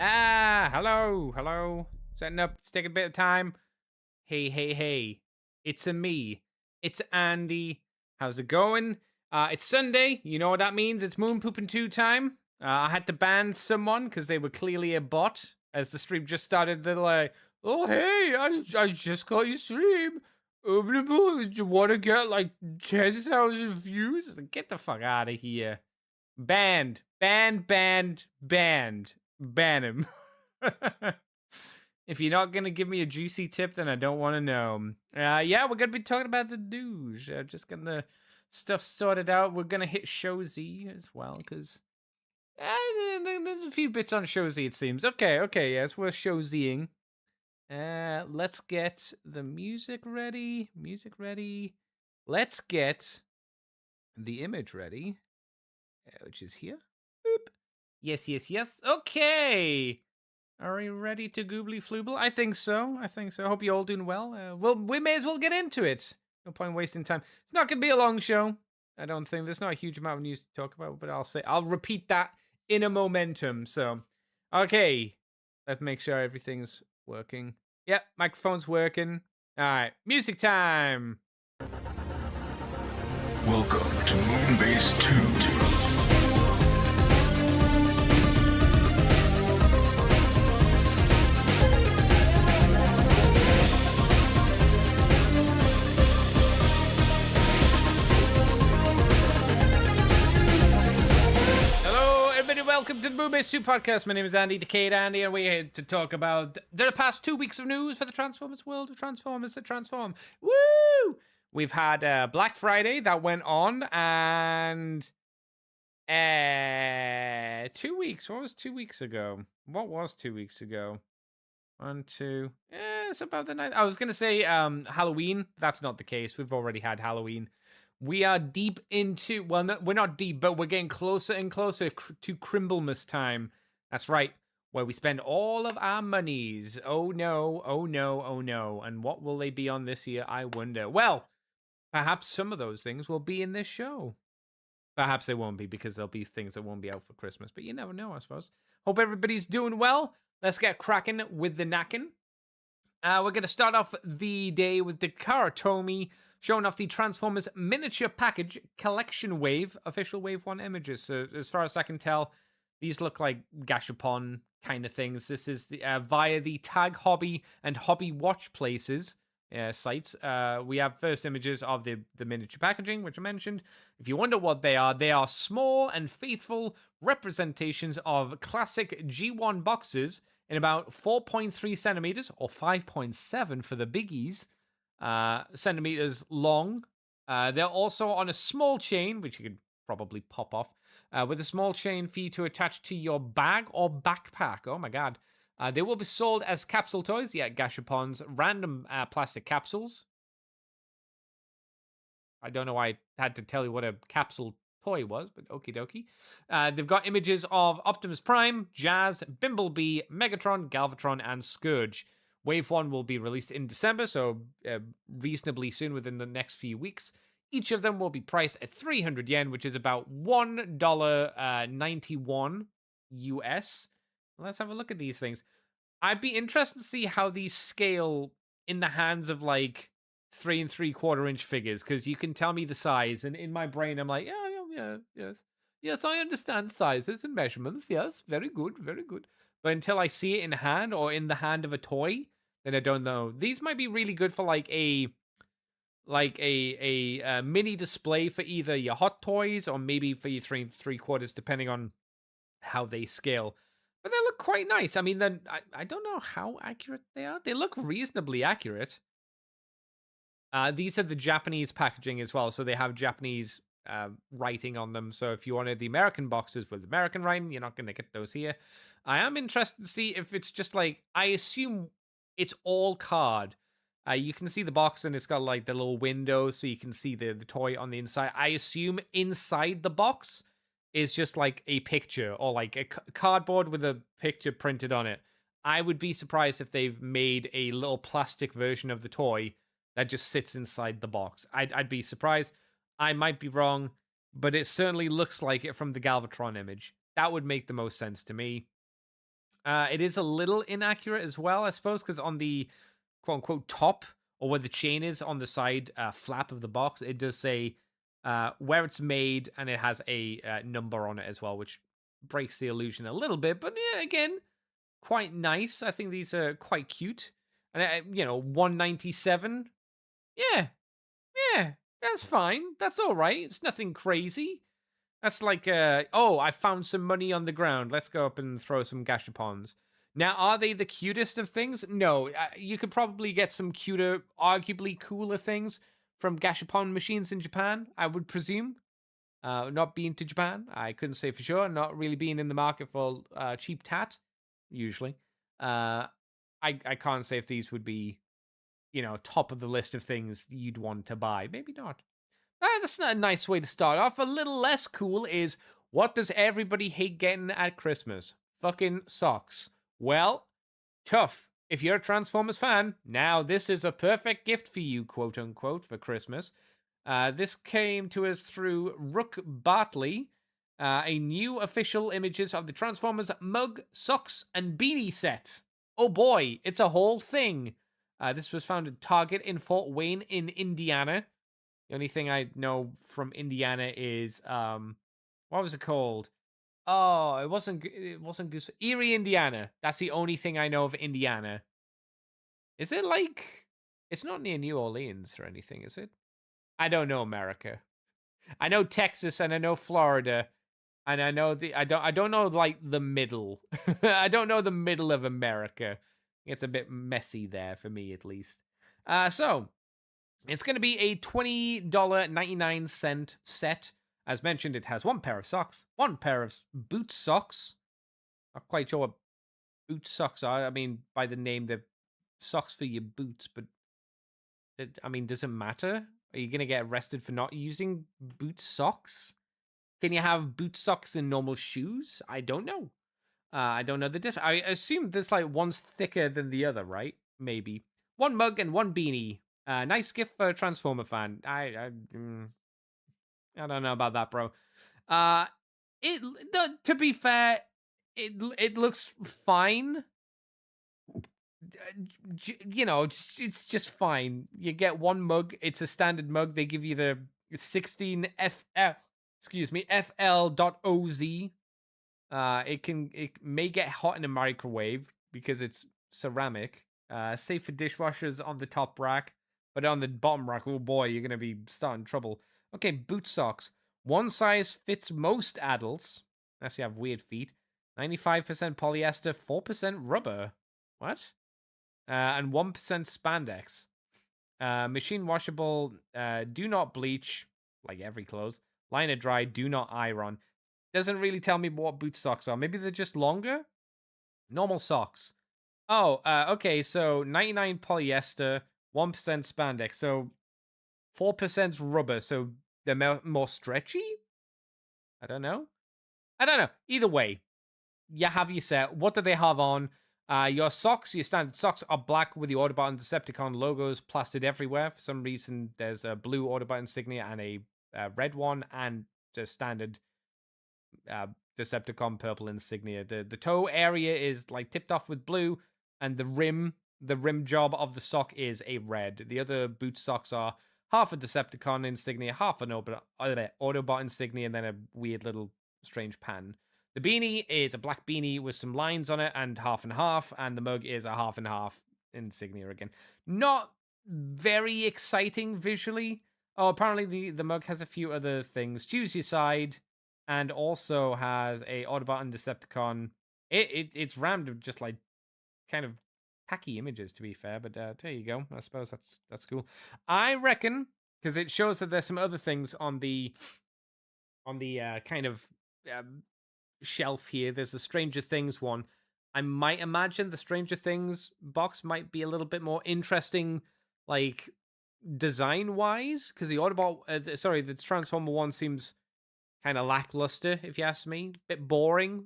Hello. Setting up, it's taking a bit of time. Hey. It's a me. It's Andy. How's it going? It's Sunday. You know what that means? It's Moon Pooping 2 time. I had to ban someone because they were clearly a bot as the stream just started. They're like, oh, hey, I just got your stream. Do you want to get like 10,000 views? Get the fuck out of here. Banned. Ban him. If you're not going to give me a juicy tip, then I don't want to know. Yeah, we're going to be talking about the news. Just getting the stuff sorted out. We're going to hit Show Z as well, because there's a few bits on Show Z, it seems. Okay, yes, we're Show Zing. Let's get the music ready. Let's get the image ready, which is here. Boop. Yes. Okay. Are we ready to goobly flooble? I think so. Hope you're all doing well. Well, we may as well get into it. No point wasting time. It's not going to be a long show. I don't think. There's not a huge amount of news to talk about, but I'll repeat that in a momentum. So, okay. Let's make sure everything's working. Yep, microphone's working. All right, music time. Welcome to Moonbase 2. Welcome to the Moonbase 2 podcast. My name is Andy, Decade Andy, and we're here to talk about the past 2 weeks of news for the Transformers world of Transformers that transform. Woo! We've had Black Friday that went on, and 2 weeks. What was 2 weeks ago? 1, 2. It's about the night. I was gonna say Halloween. That's not the case. We've already had Halloween. We are deep into, well, no, we're not deep, but we're getting closer and closer to Crimblemas time. That's right, where we spend all of our monies. Oh no. And what will they be on this year, I wonder? Well, perhaps some of those things will be in this show. Perhaps they won't be, because there'll be things that won't be out for Christmas, but you never know, I suppose. Hope everybody's doing well. Let's get cracking with the knacking. We're going to start off the day with Dakara Tomy showing off the Transformers Miniature Package Collection Wave, official Wave 1 images. So as far as I can tell, these look like Gashapon kind of things. This is via the Tag Hobby and Hobby Watch Places sites. We have first images of the miniature packaging, which I mentioned. If you wonder what they are small and faithful representations of classic G1 boxes in about 4.3 centimeters, or 5.7 for the biggies, centimeters long. They're also on a small chain, which you could probably pop off, with a small chain for you to attach to your bag or backpack. Oh my god. They will be sold as capsule toys. Yeah, Gashapon's random plastic capsules. I don't know why I had to tell you what a capsule toy was, but okie dokie. They've got images of Optimus Prime, Jazz, Bimblebee, Megatron, Galvatron, and Scourge. Wave 1 will be released in December, so reasonably soon, within the next few weeks. Each of them will be priced at 300 yen, which is about $1.91 US. Let's have a look at these things. I'd be interested to see how these scale in the hands of like 3 3/4 inch figures, because you can tell me the size, and in my brain I'm like, yes, I understand sizes and measurements. Yes, very good. But until I see it in hand or in the hand of a toy, then I don't know. These might be really good for like a mini display for either your Hot Toys or maybe for your 3 3/4, depending on how they scale. But they look quite nice. I mean, then I don't know how accurate they are. They look reasonably accurate. These are the Japanese packaging as well, so they have Japanese writing on them. So if you wanted the American boxes with American writing, you're not going to get those here. I am interested to see if it's just like, I assume it's all card. You can see the box, and it's got like the little window, so you can see the toy on the inside. I assume inside the box is just like a picture, or like a cardboard with a picture printed on it. I would be surprised if they've made a little plastic version of the toy that just sits inside the box. I'd be surprised. I might be wrong, but it certainly looks like it from the Galvatron image. That would make the most sense to me. It is a little inaccurate as well, I suppose, because on the quote unquote top, or where the chain is on the side flap of the box, it does say where it's made, and it has a number on it as well, which breaks the illusion a little bit. But yeah, again, quite nice. I think these are quite cute. And 197. Yeah, yeah, that's fine. That's all right. It's nothing crazy. That's like, oh, I found some money on the ground. Let's go up and throw some gashapons. Now, are they the cutest of things? No. You could probably get some cuter, arguably cooler things from gashapon machines in Japan, I would presume. Not being to Japan, I couldn't say for sure. Not really being in the market for cheap tat, usually. I can't say if these would be, top of the list of things you'd want to buy. Maybe not. That's not a nice way to start off. A little less cool is, what does everybody hate getting at Christmas? Fucking socks. Well, tough. If you're a Transformers fan, now this is a perfect gift for you, quote unquote, for Christmas. This came to us through Rook Bartley. A new official images of the Transformers mug, socks, and beanie set. Oh boy, it's a whole thing. This was found at Target in Fort Wayne in Indiana. The only thing I know from Indiana is what was it called? Oh, it wasn't Goose. Erie, Indiana. That's the only thing I know of Indiana. Is it like, it's not near New Orleans or anything, is it? I don't know America. I know Texas and I know Florida, and I know I don't know like the middle. I don't know the middle of America. It's a bit messy there for me, at least. So it's going to be a $20.99 set. As mentioned, it has one pair of socks, one pair of boot socks. Not quite sure what boot socks are. I mean, by the name, they're socks for your boots, but does it matter? Are you going to get arrested for not using boot socks? Can you have boot socks in normal shoes? I don't know. I don't know the difference. I assume this like one's thicker than the other, right? Maybe. One mug and one beanie. Nice gift for a Transformer fan. I don't know about that, bro. To be fair, it looks fine. It's just fine. You get one mug. It's a standard mug. They give you the 16 FL.OZ. It may get hot in a microwave because it's ceramic. Safe for dishwashers on the top rack, but on the bottom rack, oh boy, you're gonna be starting trouble. Okay, boot socks. One size fits most adults. Unless you have weird feet. 95% polyester, 4% rubber. What? And 1% spandex. Machine washable. Do not bleach, like every clothes. Liner dry. Do not iron. Doesn't really tell me what boot socks are. Maybe they're just longer? Normal socks. Oh, okay, so 99 polyester, 1% spandex, so 4% rubber, so they're more stretchy? I don't know. Either way, you have your set. What do they have on? Your socks, your standard socks, are black with the Autobot and Decepticon logos plastered everywhere. For some reason, there's a blue Autobot insignia and a red one, and the standard Decepticon purple insignia. The toe area is like tipped off with blue, and the rim job of the sock is a red. The other boot socks are half a Decepticon insignia, half an Autobot insignia, and then a weird little strange pan. The beanie is a black beanie with some lines on it and half, and the mug is a half and half insignia again. Not very exciting visually. Oh, apparently the mug has a few other things. Choose your side, and also has a Autobot and Decepticon. It's rammed with just like kind of tacky images, to be fair, but there you go. I suppose that's cool. I reckon, because it shows that there's some other things on the kind of shelf here. There's a Stranger Things one. I might imagine the Stranger Things box might be a little bit more interesting, like design wise, because the Autobot, the Transformer one seems kind of lackluster, if you ask me. Bit boring.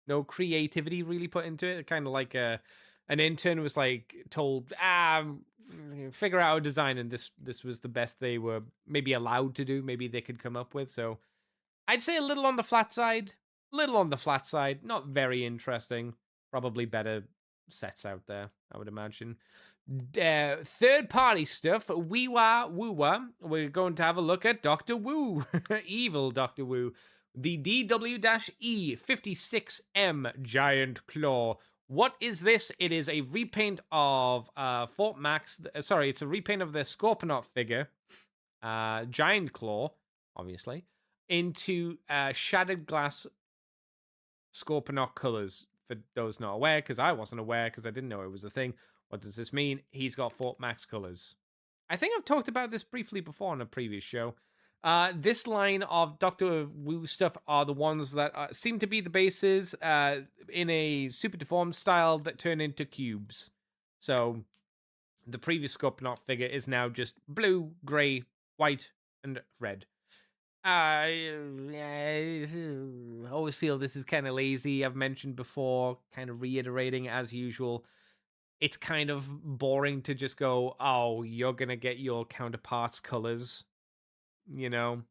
No creativity really put into it. Kind of like an intern was like told, figure out a design, and this was the best they were maybe allowed to do. Maybe they could come up with. So I'd say a little on the flat side. Not very interesting. Probably better sets out there, I would imagine. Third-party stuff, Weewa Woowa. We're going to have a look at Doctor Wu, evil Doctor Wu, the DW-E56M Giant Claw. What is this? It is a repaint of Fort Max. Sorry, it's a repaint of the Scorponok figure, Giant Claw, obviously, into shattered glass Scorponok colors. For those not aware, because I wasn't aware, because I didn't know it was a thing. What does this mean? He's got Fort Max colors. I think I've talked about this briefly before on a previous show. This line of Doctor Wu stuff are the ones that seem to be the bases in a super deformed style that turn into cubes. So the previous Scorponok figure is now just blue, grey, white, and red. I always feel this is kind of lazy. I've mentioned before, kind of reiterating as usual. It's kind of boring to just go, oh, you're going to get your counterparts' colors. You know,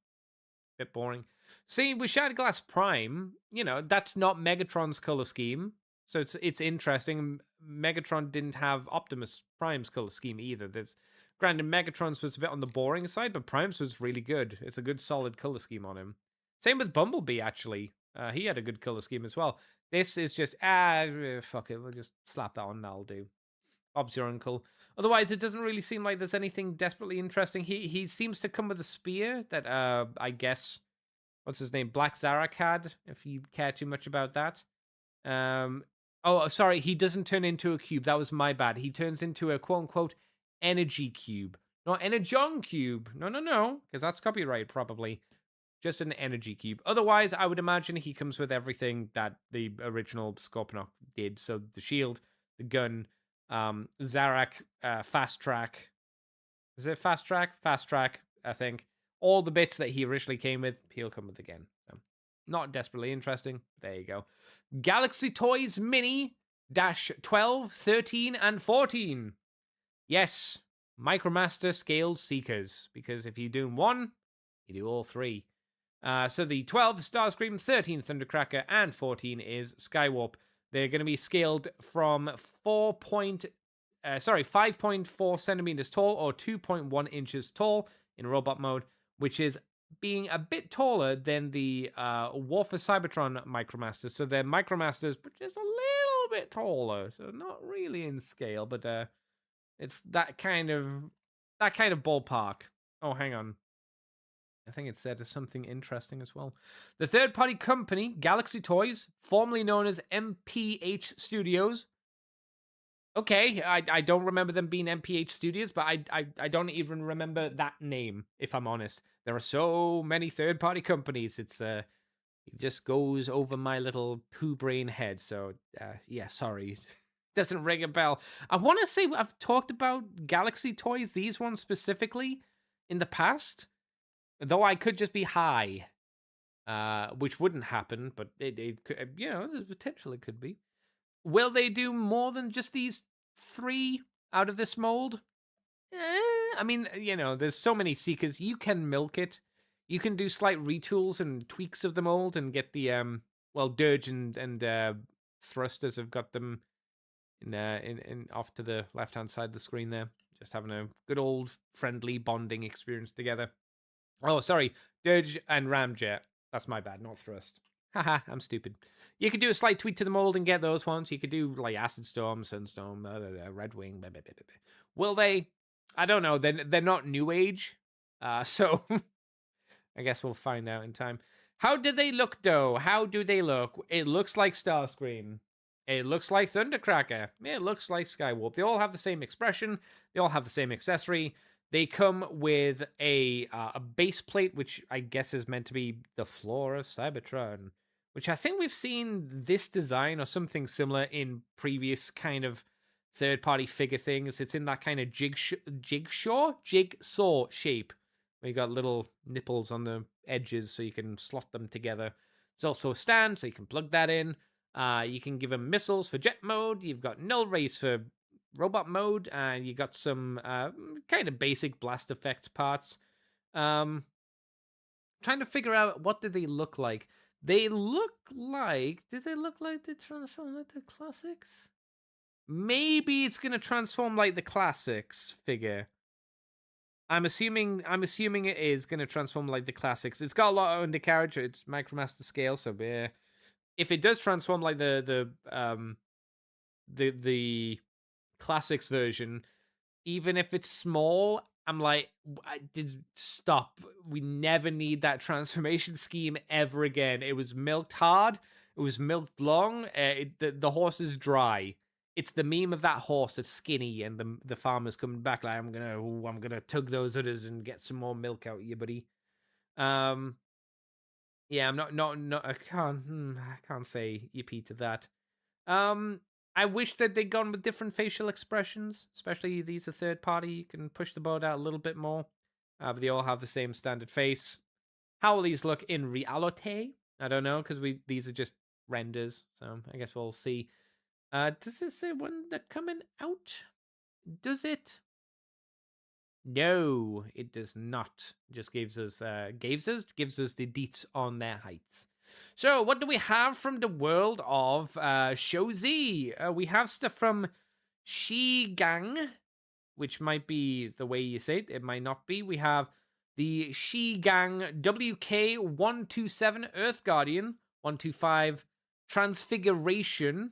bit boring. See, with Shattered Glass Prime, you know, that's not Megatron's color scheme. So it's interesting. Megatron didn't have Optimus Prime's color scheme either. Granted, Megatron's was a bit on the boring side, but Prime's was really good. It's a good, solid color scheme on him. Same with Bumblebee, actually. He had a good color scheme as well. This is just, fuck it. We'll just slap that on. That'll do. Bob's your uncle. Otherwise, it doesn't really seem like there's anything desperately interesting. He seems to come with a spear that, I guess, what's his name? Black Zarak had, if you care too much about that. Oh, sorry, he doesn't turn into a cube. That was my bad. He turns into a quote-unquote energy cube. Not Energon cube. No, because that's copyright probably. Just an energy cube. Otherwise, I would imagine he comes with everything that the original Scorponok did. So the shield, the gun, Zarak, fast track. Is it fast track? Fast track, I think. All the bits that he originally came with, he'll come with again. So, not desperately interesting. There you go. Galaxy Toys Mini -12, 13, and 14. Yes, Micromaster scaled Seekers, because if you do one, you do all three. So the 12 Starscream, 13 Thundercracker, and 14 is Skywarp. They're going to be scaled from 5.4 centimeters tall or 2.1 inches tall in robot mode, which is being a bit taller than the War for Cybertron Micromaster. So they're Micromasters, but just a little bit taller. So not really in scale, but it's that kind of ballpark. Oh, hang on. I think it said something interesting as well. The third-party company, Galaxy Toys, formerly known as MPH Studios. Okay, I don't remember them being MPH Studios, but I don't even remember that name, if I'm honest. There are so many third-party companies. It just goes over my little poo brain head. So, yeah, sorry. Doesn't ring a bell. I want to say I've talked about Galaxy Toys, these ones specifically, in the past, though I could just be high, which wouldn't happen, but it could, you know, there's potential it could be. Will they do more than just these 3 out of this mold? I mean, you know, there's so many Seekers. You can milk it. You can do slight retools and tweaks of the mold and get the, Dirge and Thrusters have got them in off to the left-hand side of the screen there. Just having a good old friendly bonding experience together. Oh, sorry. Dirge and Ramjet. That's my bad, not Thrust. Haha, I'm stupid. You could do a slight tweak to the mold and get those ones. You could do like Acid Storm, Sunstorm, Red Wing. Blah, blah, blah, blah. Will they? I don't know. They're not New Age. So I guess we'll find out in time. How do they look, though? How do they look? It looks like Starscream. It looks like Thundercracker. It looks like Skywarp. They all have the same expression. They all have the same accessory. They come with a base plate, which I guess is meant to be the floor of Cybertron, which I think we've seen this design or something similar in previous kind of third-party figure things. It's in that kind of jigsaw shape, where you got little nipples on the edges so you can slot them together. There's also a stand, so you can plug that in. You can give them missiles for jet mode. You've got null rays for robot mode, and you got some kind of basic blast effects parts. Trying to figure out what do they look like. They look like. Did they look like they transform like the classics? Maybe it's gonna transform like the classics figure. I'm assuming it is gonna transform like the classics. It's got a lot of undercarriage. It's Micromaster scale, so yeah. If it does transform like the classics version, even if it's small, I'm like, I did stop. We never need that transformation scheme ever again. It was milked hard. It was milked long. The horse is dry. It's the meme of that horse that's skinny, and the farmer's coming back like, I'm gonna tug those udders and get some more milk out of you, buddy. Yeah, I'm not. I can't say yippee to that. Um, I wish that they'd gone with different facial expressions, especially these are third party. You can push the board out a little bit more, but they all have the same standard face. How will these look in reality? I don't know, because these are just renders, so I guess we'll see. Does this say when they're coming out? Does it? No, it does not. It just gives us the deets on their heights. So, what do we have from the world of Shozi? We have stuff from Gang, which might be the way you say it. It might not be. We have the Gang WK127 Earth Guardian, 125 Transfiguration,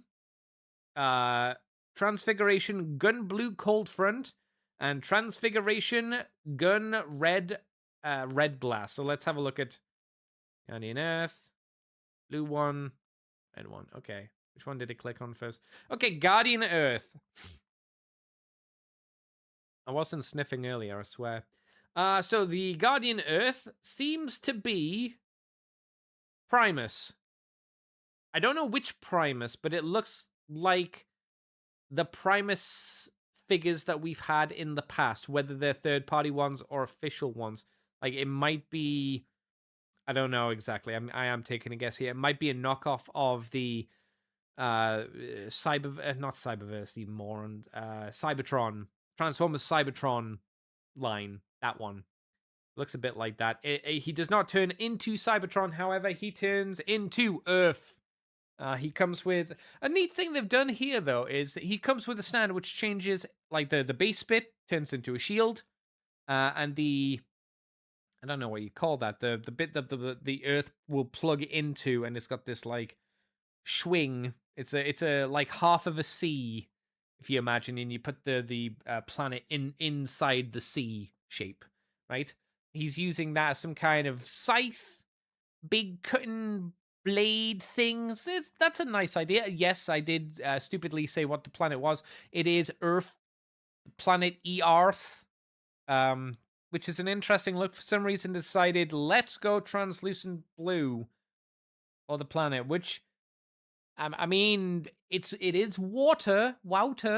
Transfiguration Gun Blue Cold Front, and Transfiguration Gun Red Red Blast. So let's have a look at Guardian Earth. Blue one, red one. Okay. Which one did it click on first? Okay, Guardian Earth. I wasn't sniffing earlier, I swear. So the Guardian Earth seems to be Primus. I don't know which Primus, but it looks like the Primus figures that we've had in the past, whether they're third-party ones or official ones. Like, it might be... I don't know exactly. I am taking a guess here. It might be a knockoff of the not Cyberverse, you moron. Cybertron. Transformers Cybertron line. That one. Looks a bit like that. He does not turn into Cybertron, however, he turns into Earth. He comes with a neat thing they've done here, though, is that he comes with a stand which changes, like the base bit turns into a shield, and the I don't know what you call that, the bit that the Earth will plug into, and it's got this like swing. It's a like half of a sea, if you imagine, and you put the planet inside the sea shape, right? He's using that as some kind of scythe, big cutting blade things. That's a nice idea. Yes, I did stupidly say what the planet was. It is Earth, planet Earth, which is an interesting look. For some reason, decided let's go translucent blue for the planet, which I mean it is water,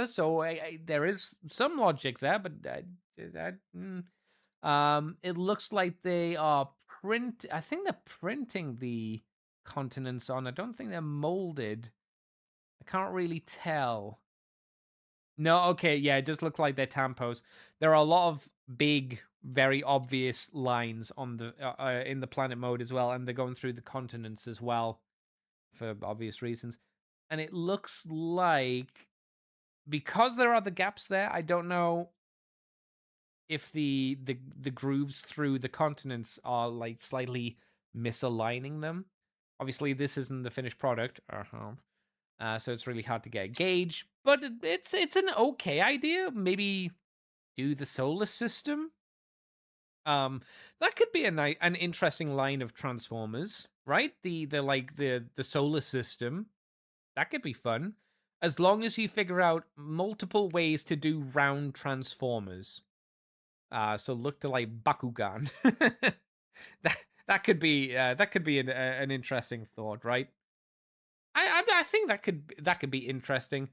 so there is some logic there, but it looks like they are I think they're printing the continents on. I don't think they're molded. I can't really tell. No, okay, yeah, it does look like they're tampos. There are a lot of big, very obvious lines on the in the planet mode as well, and they're going through the continents as well for obvious reasons. And it looks like because there are the gaps there, I don't know if the grooves through the continents are like slightly misaligning them. Obviously, this isn't the finished product, so it's really hard to get a gauge. But it's an okay idea. Maybe do the solar system. That could be an interesting line of Transformers, right? The solar system. That could be fun, as long as you figure out multiple ways to do round Transformers. So look to like Bakugan. that could be an interesting thought, right? I think that could be interesting.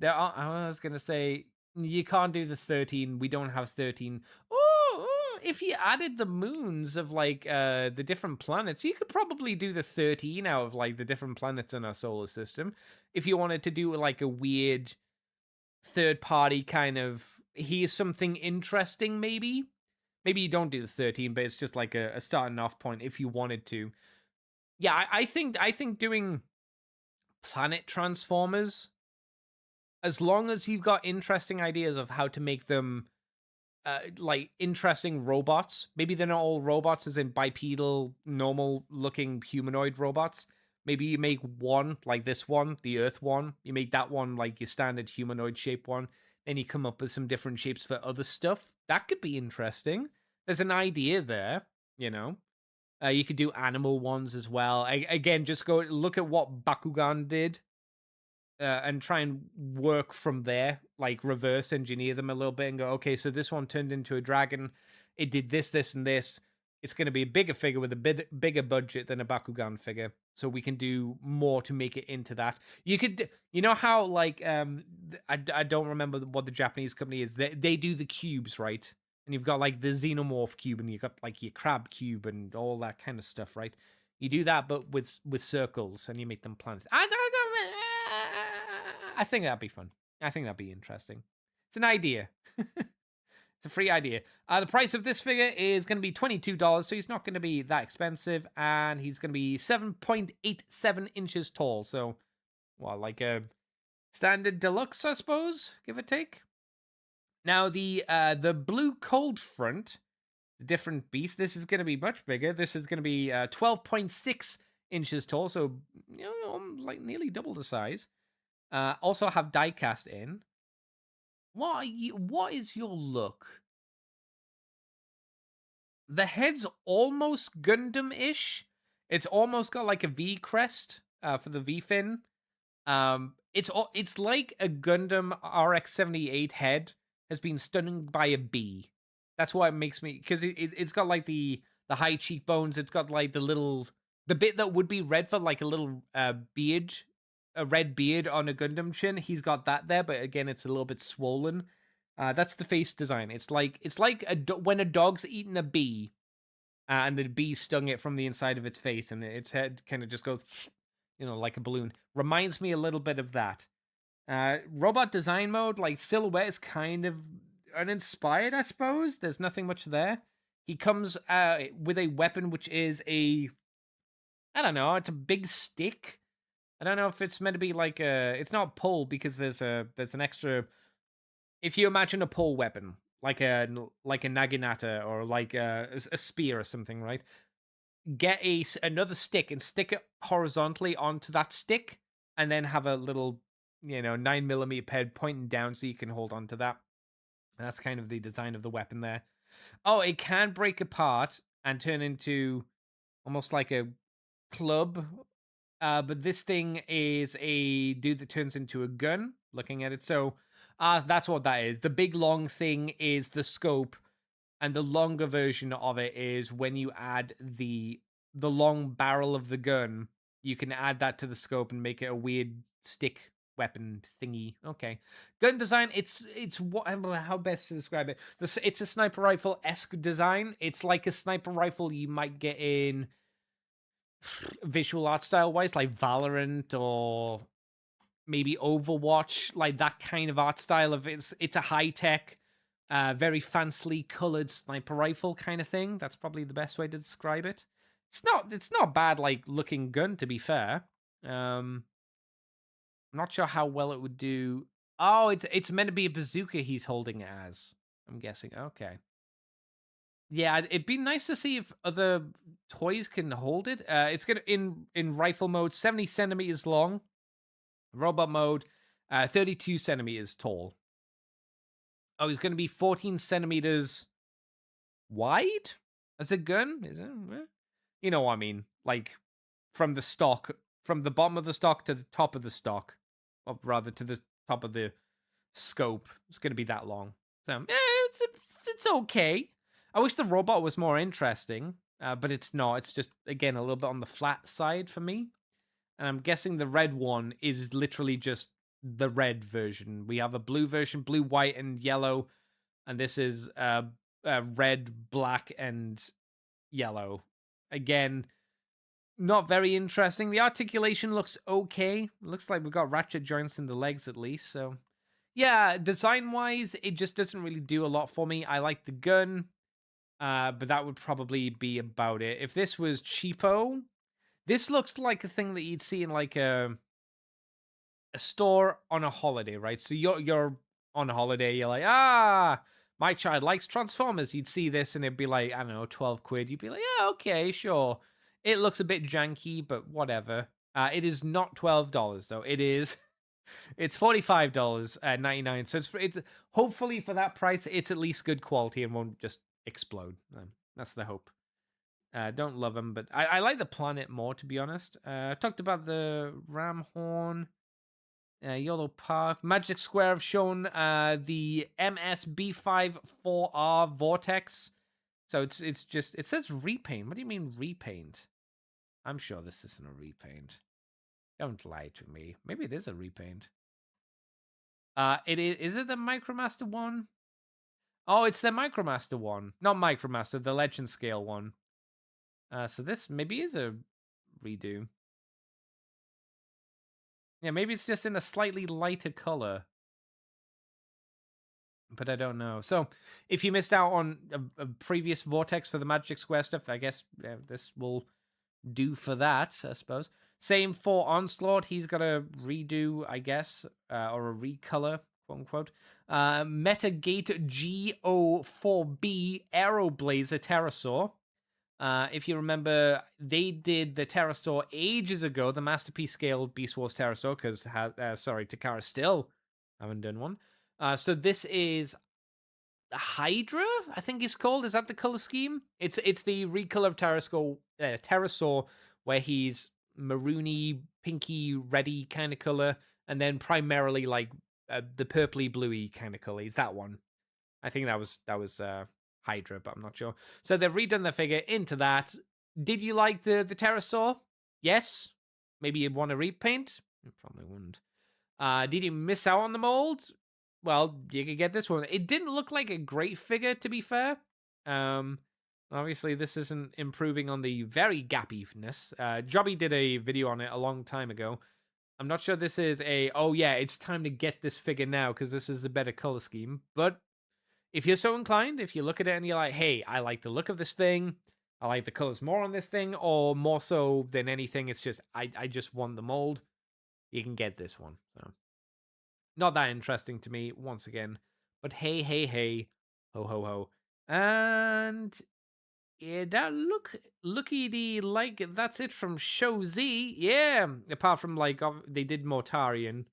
I was gonna say you can't do the 13. We don't have 13. If you added the moons of like the different planets, you could probably do the 13 out of like the different planets in our solar system. If you wanted to do like a weird third party kind of here's something interesting, maybe you don't do the 13, but it's just like a starting off point if you wanted to. Yeah, I think doing planet transformers, as long as you've got interesting ideas of how to make them like interesting robots. Maybe they're not all robots, as in bipedal, normal looking humanoid robots. Maybe you make one like this one, the Earth one. You make that one like your standard humanoid shape one. Then you come up with some different shapes for other stuff. That could be interesting. There's an idea there, you know. You could do animal ones as well. Again, just go look at what Bakugan did and try and work from there, like reverse engineer them a little bit and go, okay, so this one turned into a dragon. It did this, this, and this. It's going to be a bigger figure with a bit bigger budget than a Bakugan figure, so we can do more to make it into that. You could, you know how like I don't remember what the Japanese company is. They do the cubes, right? And you've got like the xenomorph cube, and you've got like your crab cube, and all that kind of stuff, right? You do that, but with circles, and you make them planets. I think that'd be fun. I think that'd be interesting. It's an idea. It's a free idea. The price of this figure is going to be $22, so he's not going to be that expensive, and he's going to be 7.87 inches tall. So, well, like a standard deluxe, I suppose, give or take. Now, the blue cold front, the different beast. This is going to be much bigger. This is going to be 12.6 inches tall, so like nearly double the size. Also have diecast in. What is your look? The head's almost Gundam-ish. It's almost got like a V crest for the V fin. It's like a Gundam RX-78 head has been stung by a bee. That's why it makes me, because it's got like the high cheekbones. It's got like the bit that would be red for like a little beard, a red beard on a Gundam chin. He's got that there, but again, it's a little bit swollen. That's the face design. It's like when a dog's eaten a bee, and the bee stung it from the inside of its face, and its head kind of just goes, like a balloon. Reminds me a little bit of that. Robot design mode, like silhouette, is kind of uninspired, I suppose. There's nothing much there. He comes with a weapon which is I don't know, it's a big stick. I don't know if it's meant to be like it's not pull, because there's an extra. If you imagine a pull weapon, like a naginata or like a spear or something, right? Get another stick and stick it horizontally onto that stick, and then have a little 9mm ped pointing down so you can hold on to that. And that's kind of the design of the weapon there. Oh, it can break apart and turn into almost like a club. But this thing is a dude that turns into a gun, looking at it. So that's what that is. The big long thing is the scope, and the longer version of it is when you add the long barrel of the gun, you can add that to the scope and make it a weird stick weapon thingy. Okay. Gun design, it's what, how best to describe it? It's a sniper rifle-esque design. It's like a sniper rifle you might get in visual art style wise, like Valorant or maybe Overwatch, like that kind of art style of it's a high-tech, very fancily colored sniper rifle kind of thing. That's probably the best way to describe it. It's not bad like looking gun, to be fair. I'm not sure how well it would do. Oh, it's meant to be a bazooka he's holding it as, I'm guessing. Okay. Yeah, it'd be nice to see if other toys can hold it. It's gonna in rifle mode, 70 centimeters long. Robot mode, 32 centimeters tall. Oh, he's gonna be 14 centimeters wide as a gun. Is it? You know what I mean? Like from the stock, from the bottom of the stock to the top of the stock, or rather to the top of the scope. It's gonna be that long. So it's okay. I wish the robot was more interesting, but it's not. It's just, again, a little bit on the flat side for me. And I'm guessing the red one is literally just the red version. We have a blue version, blue, white, and yellow. And this is red, black, and yellow. Again, not very interesting. The articulation looks okay. It looks like we've got ratchet joints in the legs at least. So, yeah, design-wise, it just doesn't really do a lot for me. I like the gun. But that would probably be about it. If this was cheapo, This looks like a thing that you'd see in like a store on a holiday, right? So you're on a holiday, you're like, my child likes Transformers. You'd see this and it'd be like, I don't know, 12 quid. You'd be like, yeah, okay, sure. It looks a bit janky, but whatever. It is not $12 though. It's $45.99. So it's hopefully for that price, it's at least good quality and won't just explode. That's the hope. Don't love them, but I like the planet more, to be honest. I talked about the ram horn. Yellow Park. Magic Square have shown the MSB54R Vortex. So it's just, it says repaint. What do you mean repaint? I'm sure this isn't a repaint. Don't lie to me. Maybe it is a repaint. Is it the Micromaster one? Oh, it's the Micromaster one. Not Micromaster, the Legend Scale one. So this maybe is a redo. Yeah, maybe it's just in a slightly lighter color. But I don't know. So if you missed out on a previous Vortex for the Magic Square stuff, I guess this will do for that, I suppose. Same for Onslaught. He's got a redo, I guess, or a recolor, quote unquote. Metagate GO4B Aeroblazer Pterosaur. If you remember, they did the Pterosaur ages ago, the Masterpiece Scale Beast Wars Pterosaur, because, Takara still haven't done one. So this is Hydra, I think it's called. Is that the color scheme? It's the recolor of Pterosaur, where he's maroony, pinky, reddy kind of color, and then primarily like the purpley, bluey kind of color. Is that one? I think that was Hydra, but I'm not sure. So they've redone the figure into that. Did you like the Pterosaur? Yes. Maybe you'd want to repaint? You probably wouldn't. Did you miss out on the mold? Well, you could get this one. It didn't look like a great figure, to be fair. Obviously, this isn't improving on the very gappiness. Jobby did a video on it a long time ago. I'm not sure this is it's time to get this figure now because this is a better color scheme. But if you're so inclined, if you look at it and you're like, hey, I like the look of this thing, I like the colors more on this thing, or more so than anything, it's just, I just want the mold, you can get this one. So, not that interesting to me, once again. But hey, ho, ho, ho. And yeah, that looky like that's it from Show Z. Yeah, apart from like they did Mortarian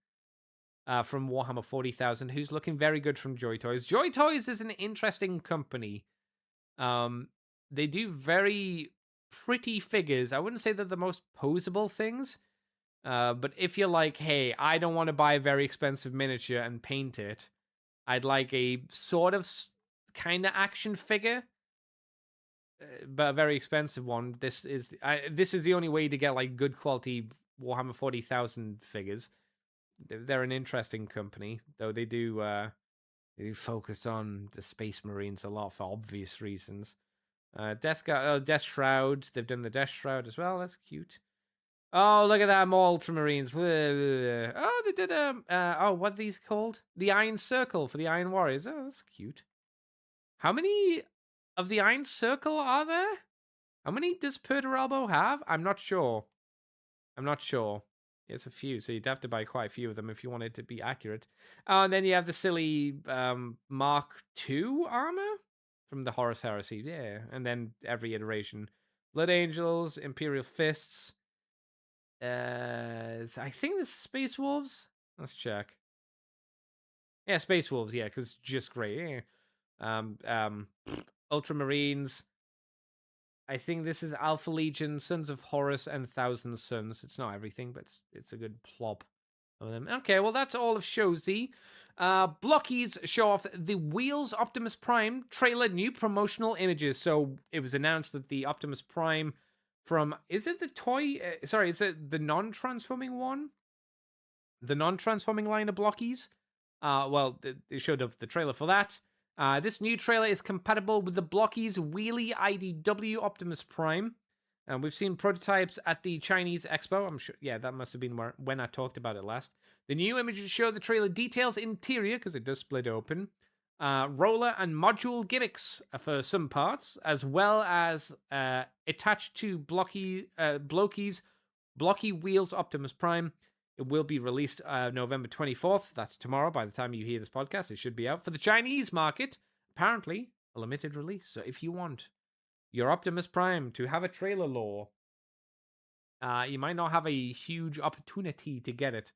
from Warhammer 40,000, who's looking very good from Joy Toys. Joy Toys is an interesting company. They do very pretty figures. I wouldn't say they're the most posable things. But if you're like, hey, I don't want to buy a very expensive miniature and paint it, I'd like a sort of kind of action figure, but a very expensive one. This is the only way to get like good quality Warhammer 40,000 figures. They're an interesting company, though they do focus on the Space Marines a lot for obvious reasons. Death Shroud. They've done the Death Shroud as well. That's cute. Oh, look at that, more Ultramarines. Oh, they did what are these called? The Iron Circle for the Iron Warriors. Oh, that's cute. How many of the Iron Circle are there? How many does Perturabo have? I'm not sure. It's a few, so you'd have to buy quite a few of them if you wanted to be accurate. And then you have the silly Mark II armor from the Horus Heresy. Yeah, and then every iteration. Blood Angels, Imperial Fists. I think this is Space Wolves. Let's check. Yeah, Space Wolves. Yeah, because just great. Yeah. Ultramarines. I think this is Alpha Legion, Sons of Horus, and Thousand Sons. It's not everything, but it's a good plop of them. Okay, well that's all of Show Z. Blockies show off the Wheels Optimus Prime trailer, new promotional images. So it was announced that the Optimus Prime from, is it the toy? Is it the non-transforming one? The non-transforming line of Blockies? They showed off the trailer for that. This new trailer is compatible with the Blockies Wheelie IDW Optimus Prime. And we've seen prototypes at the Chinese Expo. I'm sure, yeah, that must have been when I talked about it last. The new images show the trailer details interior, because it does split open. roller and module gimmicks for some parts, as well as attached to Bloki's Blocky Wheels Optimus Prime. It will be released November 24th. That's tomorrow. By the time you hear this podcast, it should be out for the Chinese market. Apparently, a limited release. So if you want your Optimus Prime to have a trailer lore, you might not have a huge opportunity to get it.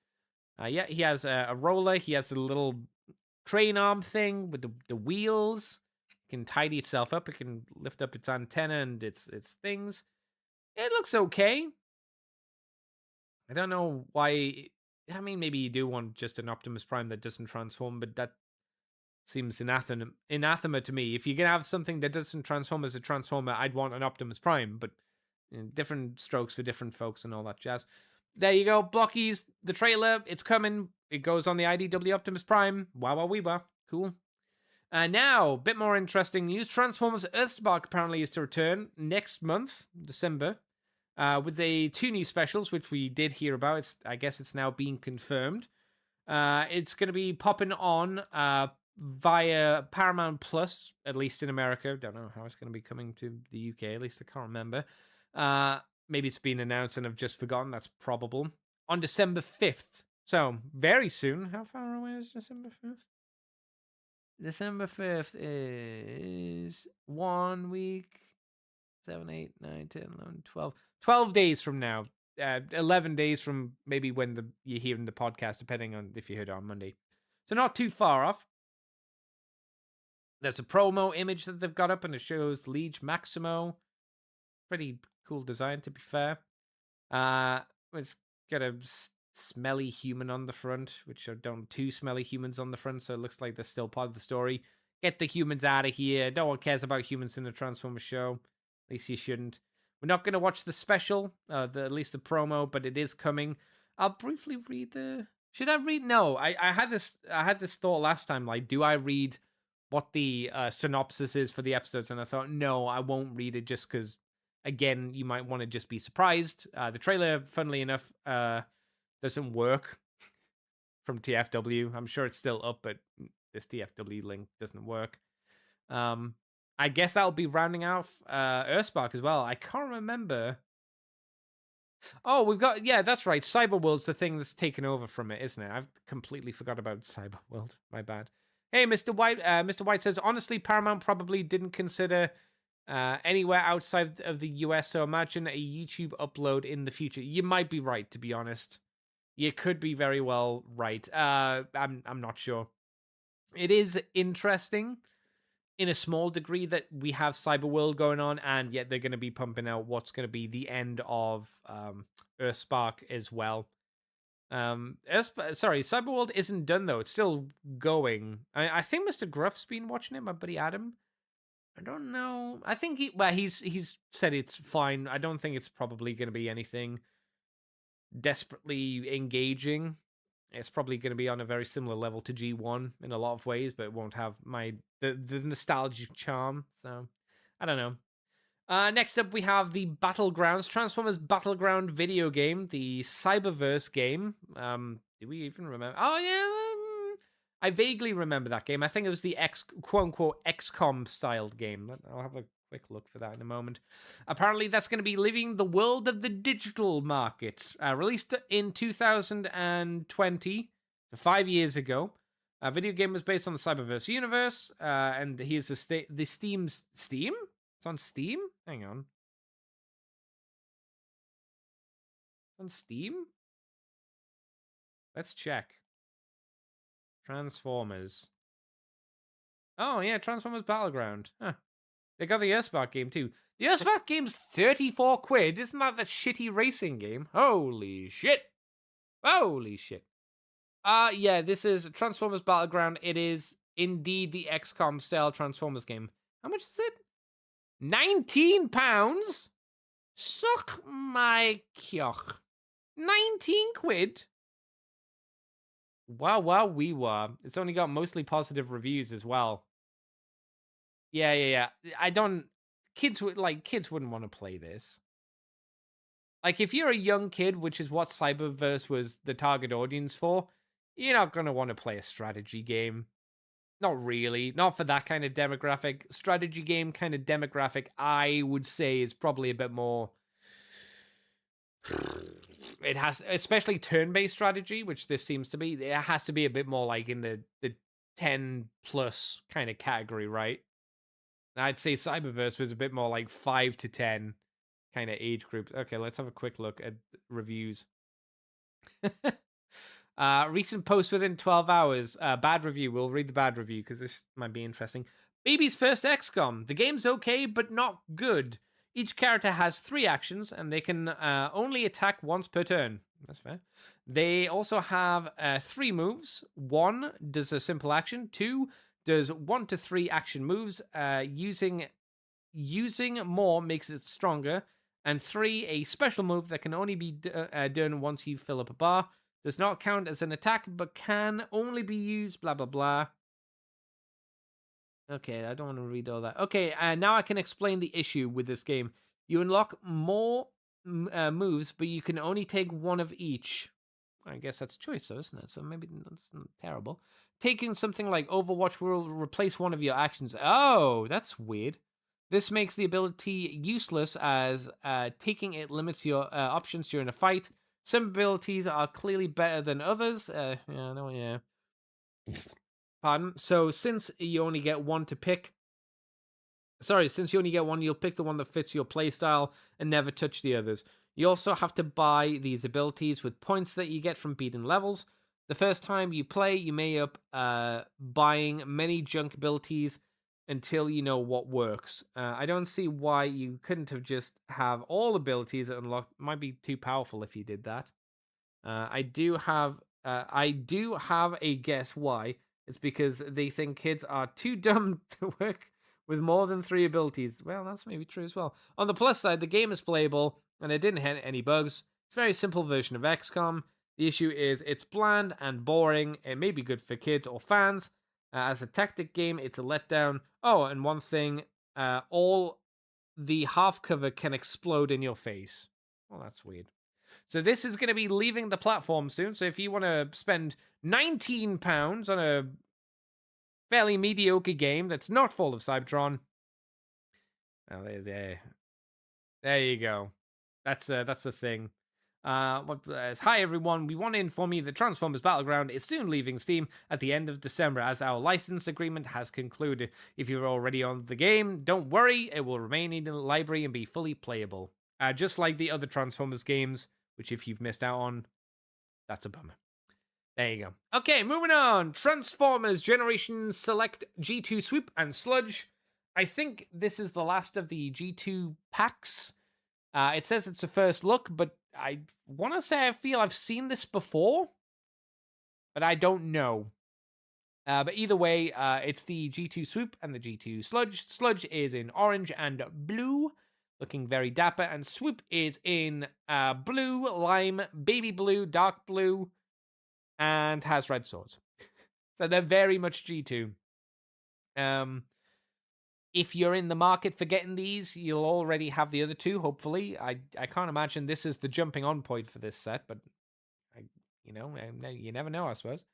Yeah, he has a roller. He has a little train arm thing with the wheels. It can tidy itself up. It can lift up its antenna and its things. It looks okay. I don't know why. I mean, maybe you do want just an Optimus Prime that doesn't transform, but that seems anathema to me. If you're gonna have something that doesn't transform as a transformer, I'd want an Optimus Prime, but different strokes for different folks and all that jazz. There you go, Blockies. The trailer, it's coming. It goes on the IDW Optimus Prime. Wow, wee wah. Cool. Now, a bit more interesting news. Transformers Earthspark apparently is to return next month, December, with the 2 new specials, which we did hear about. I guess it's now being confirmed. It's going to be popping on via Paramount Plus, at least in America. Don't know how it's going to be coming to the UK. At least I can't remember. Maybe it's been announced and I've just forgotten. That's probable. On December 5th. So, very soon. How far away is December 5th? December 5th is 1 week, 7, 8, 9, 10, 11, 12. 12 days from now. 11 days from maybe when you're hearing the podcast, depending on if you heard it on Monday. So, not too far off. There's a promo image that they've got up and it shows Liege Maximo. Pretty cool design, to be fair. It's got a smelly human on the front, which are don't 2 smelly humans on the front, so it looks like they're still part of the story. Get the humans out of here. No one cares about humans in the Transformers show. At least you shouldn't. We're not going to watch the special, at least the promo, but it is coming. I'll briefly read the... Should I read? No, I had this thought last time. Like, do I read what the synopsis is for the episodes? And I thought, no, I won't read it just because, again, you might want to just be surprised. The trailer, funnily enough, doesn't work from TFW. I'm sure it's still up, but this TFW link doesn't work. I guess that'll be rounding out Earthspark as well. I can't remember. Oh, we've got, yeah, that's right. Cyberworld's the thing that's taken over from it, isn't it? I've completely forgot about Cyberworld. My bad. Hey, Mr. White. Mr. White says, honestly, Paramount probably didn't consider anywhere outside of the US, so imagine a YouTube upload in the future. You might be right, to be honest. You could be very well right. I'm not sure. It is interesting in a small degree that we have Cyberworld going on, and yet they're going to be pumping out what's going to be the end of Earthspark as well. Cyberworld isn't done though; it's still going. I think Mr. Gruff's been watching it. My buddy Adam. I don't know. I think he's said it's fine. I don't think it's probably going to be anything desperately engaging. It's probably going to be on a very similar level to G1 in a lot of ways, but it won't have the nostalgic charm. So, I don't know. Next up, we have the Battlegrounds, Transformers Battleground video game, the Cyberverse game. Do we even remember? Oh, yeah. I vaguely remember that game. I think it was the quote-unquote XCOM-styled game. I'll have a quick look for that in a moment. Apparently, that's going to be leaving the world of the digital market. Released in 2020, 5 years ago. A video game was based on the Cyberverse universe, and here's the Steam? It's on Steam? Hang on. It's on Steam? Let's check. Transformers. Oh, yeah, Transformers Battleground. Huh. They got the Earthspark game, too. The Earthspark game's 34 quid. Isn't that the shitty racing game? Holy shit. Holy shit. Yeah, this is Transformers Battleground. It is indeed the XCOM-style Transformers game. How much is it? £19? Suck my kyoch. 19 quid? Wow, wee wah. It's only got mostly positive reviews as well. Yeah. Kids wouldn't want to play this. Like, if you're a young kid, which is what Cyberverse was the target audience for, you're not going to want to play a strategy game. Not really. Not for that kind of demographic. Strategy game kind of demographic, I would say, is probably a bit more. It has, especially turn-based strategy, which this seems to be. It has to be a bit more like in the 10 plus kind of category, right? And I'd say Cyberverse was a bit more like 5 to 10 kind of age groups. Okay, let's have a quick look at reviews. Recent post within 12 hours. Bad review. We'll read the bad review because this might be interesting. Baby's first XCOM. The game's okay, but not good. Each character has 3 actions, and they can only attack once per turn. That's fair. They also have 3 moves. 1 does a simple action. 2 does 1 to 3 action moves. Using more makes it stronger. And 3, a special move that can only be done once you fill up a bar. Does not count as an attack, but can only be used, blah, blah, blah. Okay, I don't want to read all that. Okay, now I can explain the issue with this game. You unlock more moves, but you can only take 1 of each. I guess that's choice, though, isn't it? So maybe that's not terrible. Taking something like Overwatch will replace 1 of your actions. Oh, that's weird. This makes the ability useless as taking it limits your options during a fight. Some abilities are clearly better than others. Yeah. Pardon. So since you only get 1 to pick, since you only get 1, you'll pick the one that fits your playstyle and never touch the others. You also have to buy these abilities with points that you get from beating levels. The first time you play, you may up buying many junk abilities until you know what works. I don't see why you couldn't have just have all abilities unlocked. Might be too powerful if you did that. I do have a guess why. It's because they think kids are too dumb to work with more than 3 abilities. Well, that's maybe true as well. On the plus side, the game is playable and it didn't hit any bugs. It's a very simple version of XCOM. The issue is it's bland and boring. It may be good for kids or fans. As a tactic game, it's a letdown. Oh, and one thing, all the half cover can explode in your face. Well, that's weird. So this is going to be leaving the platform soon. So if you want to spend £19 on a fairly mediocre game that's not full of Cybertron, well, there you go. That's the thing. Hi everyone, we want to inform you that Transformers Battleground is soon leaving Steam at the end of December as our license agreement has concluded. If you're already on the game, don't worry, it will remain in the library and be fully playable. Just like the other Transformers games, which if you've missed out on, that's a bummer. There you go. Okay, moving on. Transformers Generation Select G2 Swoop and Sludge. I think this is the last of the G2 packs. It says it's a first look, but I want to say I feel I've seen this before, but I don't know. But either way, it's the G2 Swoop and the G2 Sludge. Sludge is in orange and blue, looking very dapper, and Swoop is in blue, lime, baby blue, dark blue, and has red swords. So they're very much G2. If you're in the market for getting these, you'll already have the other 2, hopefully. I can't imagine this is the jumping on point for this set, but you never know, I suppose.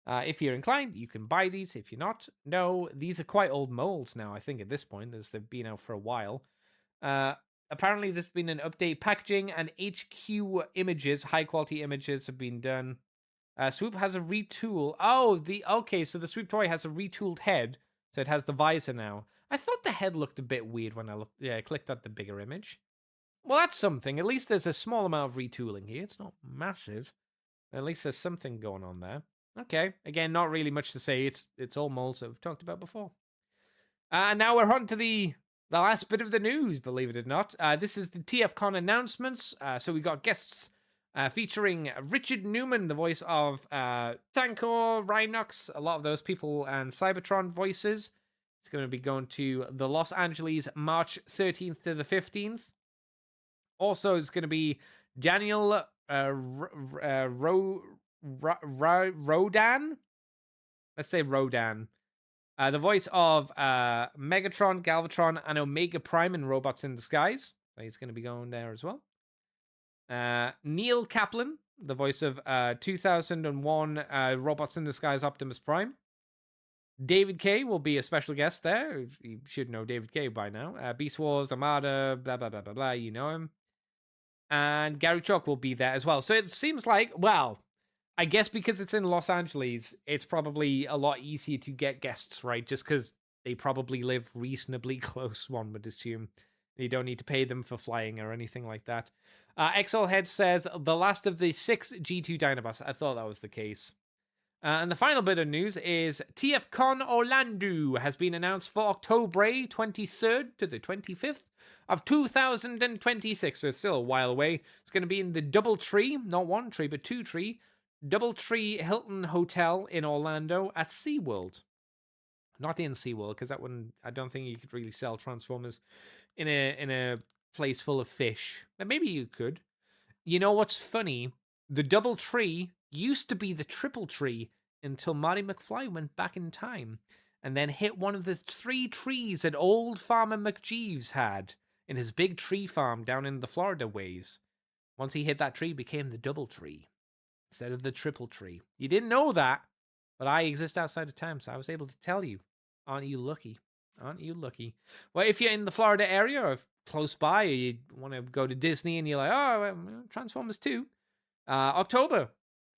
If you're inclined, you can buy these. If you're not, no, these are quite old molds now, I think, at this point, as they've been out for a while. Apparently, there's been an update. Packaging and HQ images, high-quality images, have been done. Swoop has a retool. Okay, so the Swoop toy has a retooled head, so it has the visor now. I thought the head looked a bit weird when I clicked at the bigger image. Well, that's something. At least there's a small amount of retooling here. It's not massive. At least there's something going on there. Okay, again, not really much to say. It's all molds that we've talked about before. Now we're on to the last bit of the news, believe it or not. This is the TFcon announcements. So we got guests featuring Richard Newman, the voice of Tankor, Rhinox, a lot of those people, and Cybertron voices. It's going to be going to the Los Angeles March 13th to the 15th. Also, it's going to be Daniel Rodan. Let's say Rodan. The voice of Megatron, Galvatron, and Omega Prime in Robots in Disguise. So he's going to be going there as well. Neil Kaplan, the voice of 2001 Robots in Disguise Optimus Prime. David K will be a special guest there. You should know David K by now. Beast Wars, Armada, blah, blah, blah, blah, blah. You know him. And Gary Chalk will be there as well. So it seems like, well, I guess because it's in Los Angeles, it's probably a lot easier to get guests, right? Just because they probably live reasonably close, one would assume. You don't need to pay them for flying or anything like that. Head says, the last of the 6 G2 Dynabus. I thought that was the case. And the final bit of news is TFcon Orlando has been announced for October 23rd to the 25th of 2026. So it's still a while away. It's going to be in the Doubletree, not one tree, but 2 tree, Doubletree Hilton Hotel in Orlando at SeaWorld. Not in SeaWorld, because that one, I don't think you could really sell Transformers in a place full of fish. But maybe you could. You know what's funny? The Doubletree used to be the Triple Tree until Marty McFly went back in time and then hit one of the 3 trees that old Farmer McJeeves had in his big tree farm down in the Florida ways. Once he hit that tree, it became the Doubletree instead of the Triple Tree. You didn't know that, but I exist outside of time, so I was able to tell you. Aren't you lucky? Aren't you lucky? Well, if you're in the Florida area or close by, or you want to go to Disney and you're like, oh, Transformers 2, October.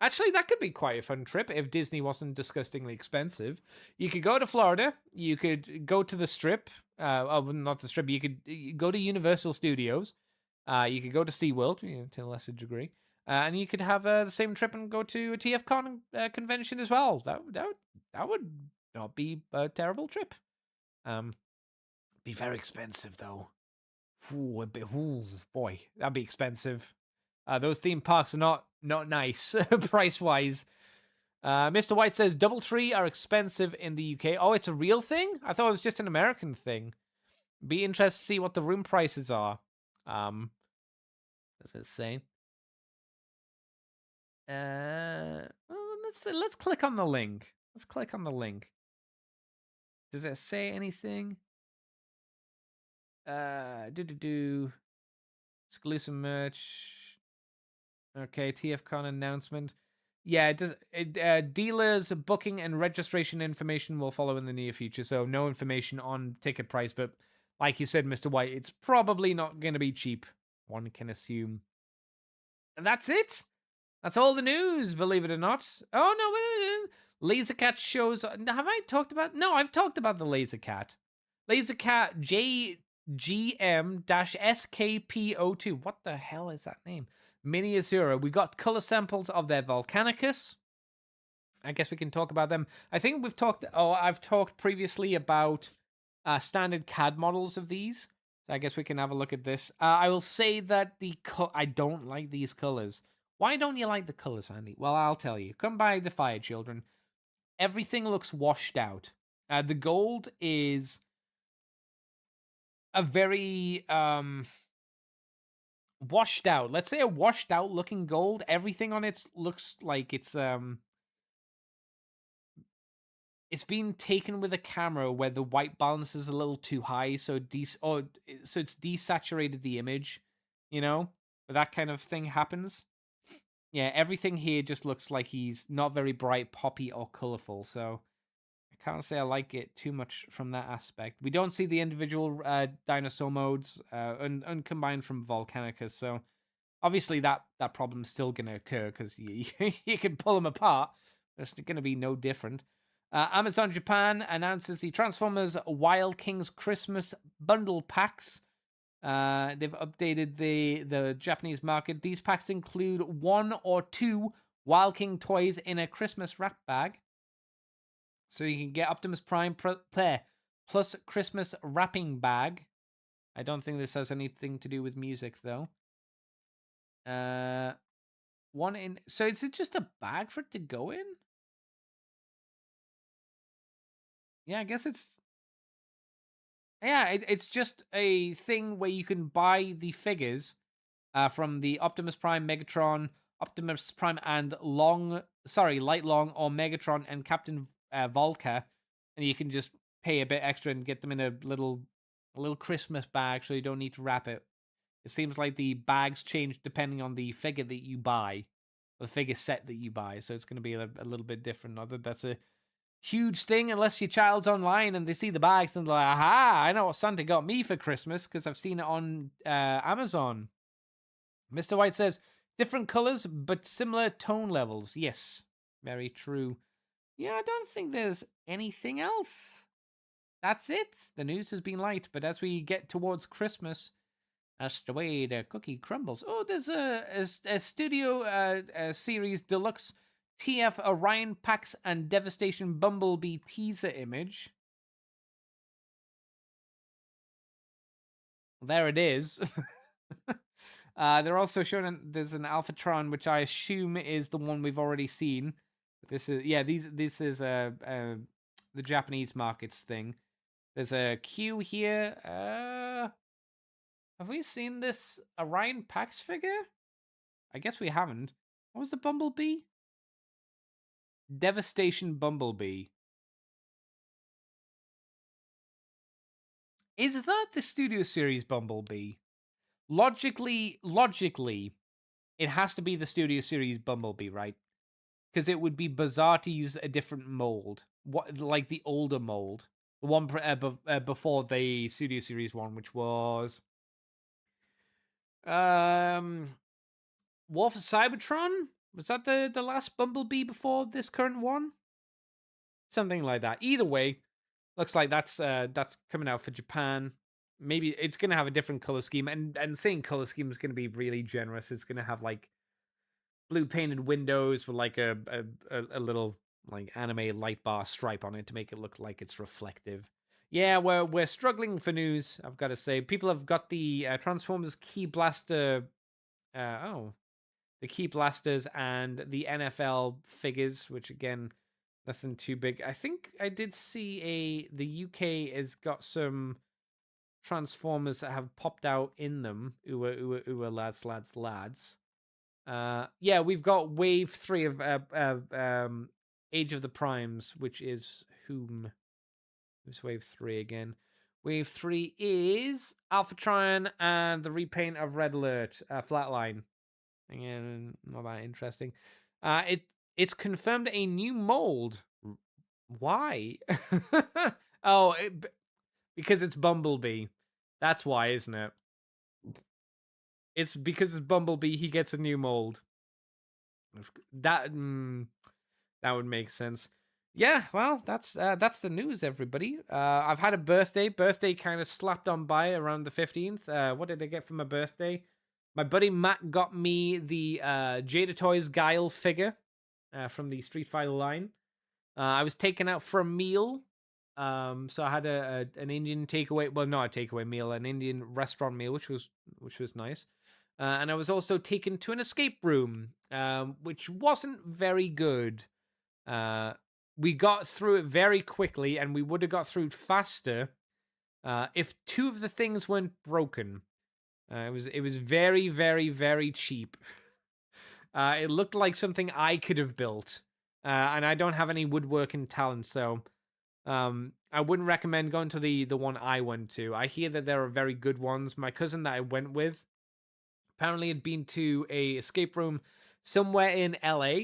Actually, that could be quite a fun trip if Disney wasn't disgustingly expensive. You could go to Florida. You could go to the Strip. Not the Strip. You could go to Universal Studios. You could go to SeaWorld, to a lesser degree. And you could have the same trip and go to a TFcon convention as well. That would not be a terrible trip. Be very expensive though. Ooh, boy, that'd be expensive. Those theme parks are not nice price wise. Mr. White says Doubletree are expensive in the UK. Oh, it's a real thing? I thought it was just an American thing. Be interested to see what the room prices are. Does it say? Let's click on the link. Let's click on the link. Does it say anything? Exclusive merch. Okay, TFcon announcement. Yeah, it does. Dealers booking and registration information will follow in the near future. So no information on ticket price, but like you said, Mr. White, it's probably not going to be cheap. One can assume. And that's it. That's all the news, believe it or not. Oh no, Lasercat shows. Have I talked about? No, I've talked about the Lasercat. Lasercat JGM-SKP02. What the hell is that name? Mini Azura. We got color samples of their Volcanicus. I guess we can talk about them. I think I've talked previously about standard CAD models of these. So I guess we can have a look at this. I will say that I don't like these colors. Why don't you like the colors, Andy? Well, I'll tell you. Come by the Fire Children. Everything looks washed out. The gold is a very washed out. Let's say a washed out looking gold. Everything on it looks like it's been taken with a camera where the white balance is a little too high, so it's desaturated the image, but that kind of thing happens. Yeah, everything here just looks like he's not very bright, poppy, or colorful, so I can't say I like it too much from that aspect. We don't see the individual dinosaur modes uncombined from Volcanicus, so obviously that problem's still going to occur because you can pull them apart. It's going to be no different. Amazon Japan announces the Transformers Wild Kings Christmas bundle packs. They've updated the Japanese market. These packs include 1 or 2 Wild King toys in a Christmas wrap bag. So you can get Optimus Prime plus Christmas wrapping bag. I don't think this has anything to do with music though. So is it just a bag for it to go in? Yeah, I guess it's... Yeah, it's just a thing where you can buy the figures from the Optimus Prime, Megatron, Optimus Prime and Light Long, or Megatron and Captain Volca, and you can just pay a bit extra and get them in a little Christmas bag, so you don't need to wrap it. It seems like the bags change depending on the figure that you buy, or the figure set that you buy, so it's going to be a little bit different. That's a huge thing unless your child's online and they see the bags and they're like, aha, I know what Santa got me for Christmas because I've seen it on Amazon. Mr. White says, different colors, but similar tone levels. Yes, very true. Yeah, I don't think there's anything else. That's it. The news has been light, but as we get towards Christmas, that's the way the cookie crumbles. Oh, there's a studio series deluxe TF Orion Pax and Devastation Bumblebee teaser image. There it is. They're also showing there's an Alphatron, which I assume is the one we've already seen. This is this is the Japanese markets thing. There's a Q here. Have we seen this Orion Pax figure? I guess we haven't. What was the Bumblebee? Devastation Bumblebee. Is that the Studio Series Bumblebee? Logically, it has to be the Studio Series Bumblebee, right? Because it would be bizarre to use a different mold, like the older mold, the one before the Studio Series one, which was War for Cybertron. Was that the last Bumblebee before this current one? Something like that. Either way, looks like that's coming out for Japan. Maybe it's gonna have a different color scheme, and saying color scheme is gonna be really generous. It's gonna have like blue painted windows with like a little like anime light bar stripe on it to make it look like it's reflective. Yeah, we're struggling for news. I've got to say, people have got the Transformers Key Blaster. The Key Blasters and the NFL figures, which again, nothing too big. I think I did see the UK has got some Transformers that have popped out in them. Ooh, lads. Yeah, we've got Wave 3 of Age of the Primes, which is whom? Who's Wave 3 again? Wave 3 is Alphatron and the repaint of Red Alert, Flatline. Again, not that interesting. It's confirmed a new mold. Why? Oh, because it's Bumblebee. That's why, isn't it? It's because it's Bumblebee. He gets a new mold. That would make sense. Yeah, well, that's the news, everybody. I've had a birthday. Birthday kind of slapped on by around the 15th. What did I get for my birthday? My buddy Matt got me the Jada Toys Guile figure from the Street Fighter line. I was taken out for a meal. So I had an Indian takeaway. Well, not a takeaway meal, an Indian restaurant meal, which was nice. And I was also taken to an escape room, which wasn't very good. We got through it very quickly, and we would have got through it faster if two of the things weren't broken. It was very, very, very cheap. It looked like something I could have built, and I don't have any woodworking talent, so I wouldn't recommend going to the one I went to. I hear that there are very good ones. My cousin that I went with apparently had been to a escape room somewhere in LA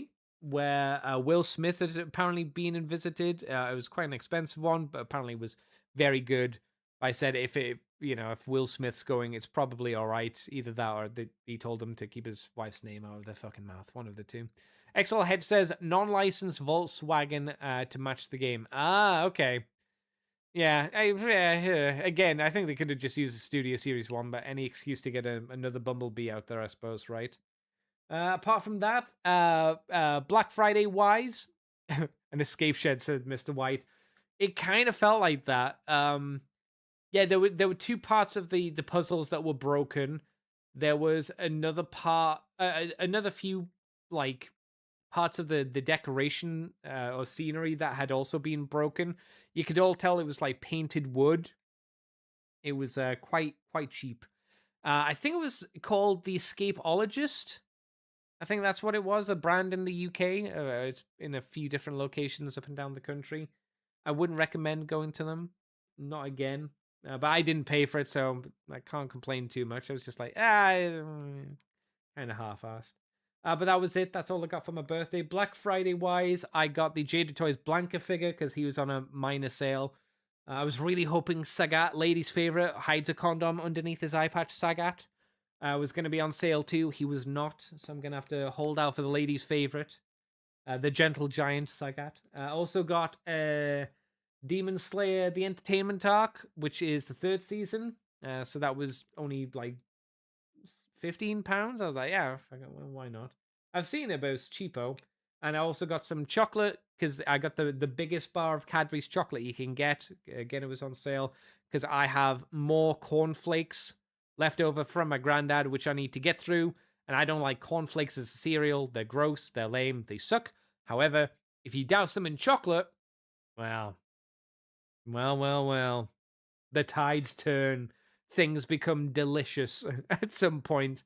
where Will Smith had apparently been and visited. It was quite an expensive one, but apparently it was very good. I said if Will Smith's going, it's probably all right. Either that or he told him to keep his wife's name out of their fucking mouth. One of the two. XL Head says non-licensed Volkswagen to match the game. Ah, okay. Yeah, again, I think they could have just used the Studio Series one, but any excuse to get another Bumblebee out there, I suppose, right? Apart from that, Black Friday wise, an escape shed, said Mr. White. It kind of felt like that. Yeah, there were two parts of the puzzles that were broken. There was another part, another few like parts of the decoration or scenery that had also been broken. You could all tell it was like painted wood. It was quite cheap. I think it was called the Escapeologist. I think that's what it was, a brand in the UK. It's in a few different locations up and down the country. I wouldn't recommend going to them. Not again. But I didn't pay for it, so I can't complain too much. I was just like, kind of half-assed. But that was it. That's all I got for my birthday. Black Friday wise, I got the Jada Toys Blanca figure because he was on a minor sale. I was really hoping Sagat, ladies' favorite, hides a condom underneath his eye patch. Sagat was going to be on sale too. He was not, so I'm going to have to hold out for the ladies' favorite, the Gentle Giant Sagat. Also got Demon Slayer: The Entertainment Arc, which is the third season. So that was only like £15. I was like, yeah, well, why not? I've seen it, but it's cheapo. And I also got some chocolate because I got the biggest bar of Cadbury's chocolate you can get. Again, it was on sale because I have more cornflakes left over from my granddad, which I need to get through. And I don't like cornflakes as a cereal. They're gross, they're lame, they suck. However, if you douse them in chocolate, well, the tides turn. Things become delicious at some point.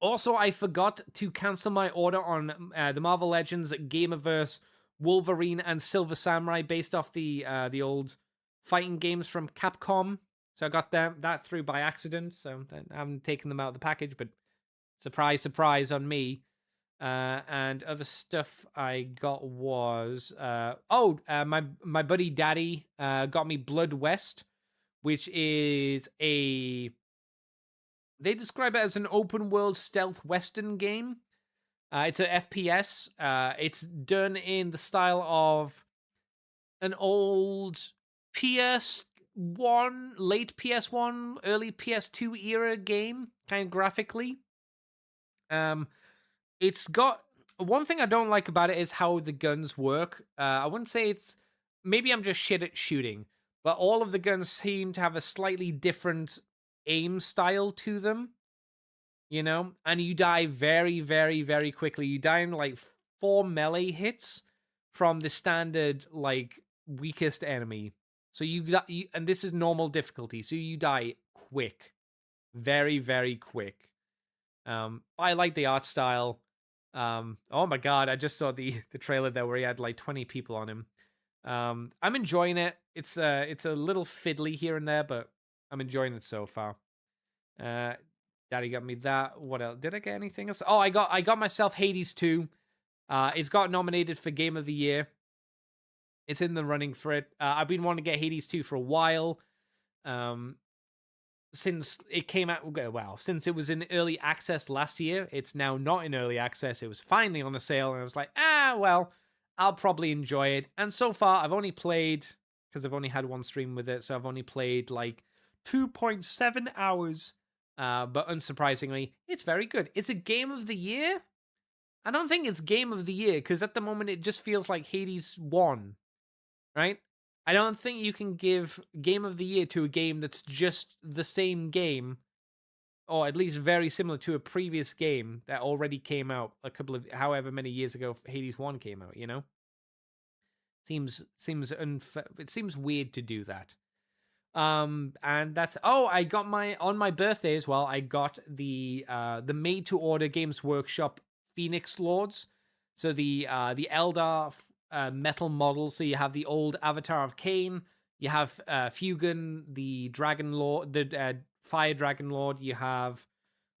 Also, I forgot to cancel my order on the Marvel Legends Gamerverse Wolverine and Silver Samurai based off the old fighting games from Capcom. So I got that through by accident. So I haven't taken them out of the package, but surprise, surprise on me. And other stuff I got was my buddy Daddy got me Blood West, which is they describe it as an open world stealth western game. It's a FPS. It's done in the style of an old PS1, late PS1, early PS2 era game, kind of graphically. It's got one thing I don't like about it is how the guns work. I wouldn't say it's maybe I'm just shit at shooting, but all of the guns seem to have a slightly different aim style to them, and you die very, very, very quickly. You die in like 4 melee hits from the standard like weakest enemy. So and this is normal difficulty, so you die quick, very, very quick. I like the art style. Oh my god, I just saw the trailer there where he had like 20 people on him. I'm enjoying it. It's a little fiddly here and there, but I'm enjoying it so far. Daddy got me that. What else? Did I get anything else? Oh, I got myself Hades 2. It's got nominated for Game of the Year. It's in the running for it. I've been wanting to get Hades 2 for a while. Since it came out, well, since it was in early access last year, it's now not in early access. It was finally on a sale, and I was like, well, I'll probably enjoy it. And so far, I've only played, because I've only had one stream with it, so I've only played like 2.7 hours. But unsurprisingly, it's very good. It's a Game of the Year? I don't think it's Game of the Year, because at the moment, it just feels like Hades won, right? I don't think you can give Game of the Year to a game that's just the same game, or at least very similar to a previous game that already came out a couple of however many years ago Hades 1 came out, Seems unfair. It seems weird to do that. And that's I got on my birthday as well, I got the made to order Games Workshop Phoenix Lords. So the Eldar metal models. So you have the old Avatar of Cain, you have Fugan, the Dragon Lord, the Fire Dragon Lord, you have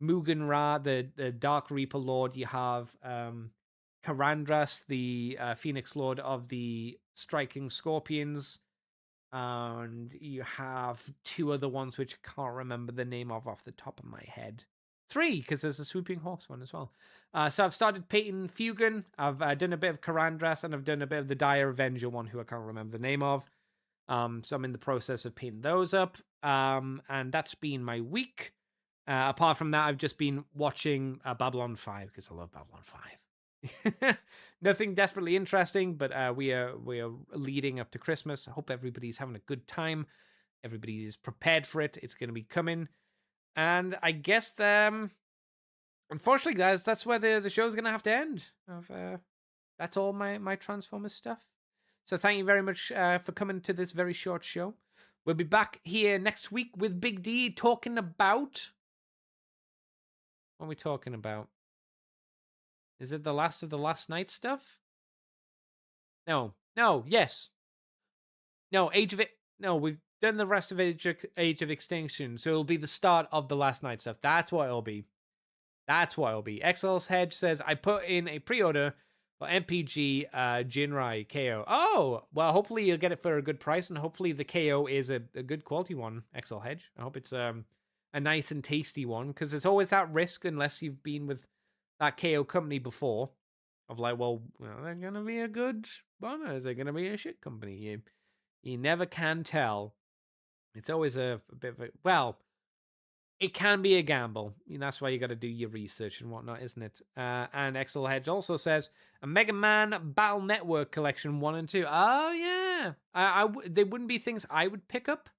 Mugen Ra, the Dark Reaper Lord, you have Karandras, the Phoenix Lord of the Striking Scorpions, and you have 2 other ones which I can't remember the name of off the top of my head. 3, because there's a Swooping Hawks one as well. So I've started painting Fugan. I've done a bit of Karandras, and I've done a bit of the Dire Avenger one, who I can't remember the name of. So I'm in the process of painting those up. And that's been my week. Apart from that, I've just been watching Babylon 5, because I love Babylon 5. Nothing desperately interesting, but we are leading up to Christmas. I hope everybody's having a good time. Everybody is prepared for it. It's going to be coming. And I guess, unfortunately, guys, that's where the show's going to have to end. That's all my Transformers stuff. So thank you very much for coming to this very short show. We'll be back here next week with Big D talking about... What are we talking about? Is it the last of the Last Night stuff? No, yes. No, we've done the rest of Age of Extinction, so it'll be the start of the Last Night stuff. That's what it'll be. That's what it'll be. XL's Hedge says, I put in a pre-order for MPG Jinrai KO. Oh, well, hopefully you'll get it for a good price, and hopefully the KO is a good quality one, XL Hedge. I hope it's a nice and tasty one, because there's always that risk, unless you've been with that KO company before, of like, well, they're going to be a good one, or is they going to be a shit company? You never can tell. It's always a bit of a, well, it can be a gamble. That's why you got to do your research and whatnot, isn't it? And XL Hedge also says a Mega Man Battle Network Collection 1 and 2. Oh, yeah. They wouldn't be things I would pick up,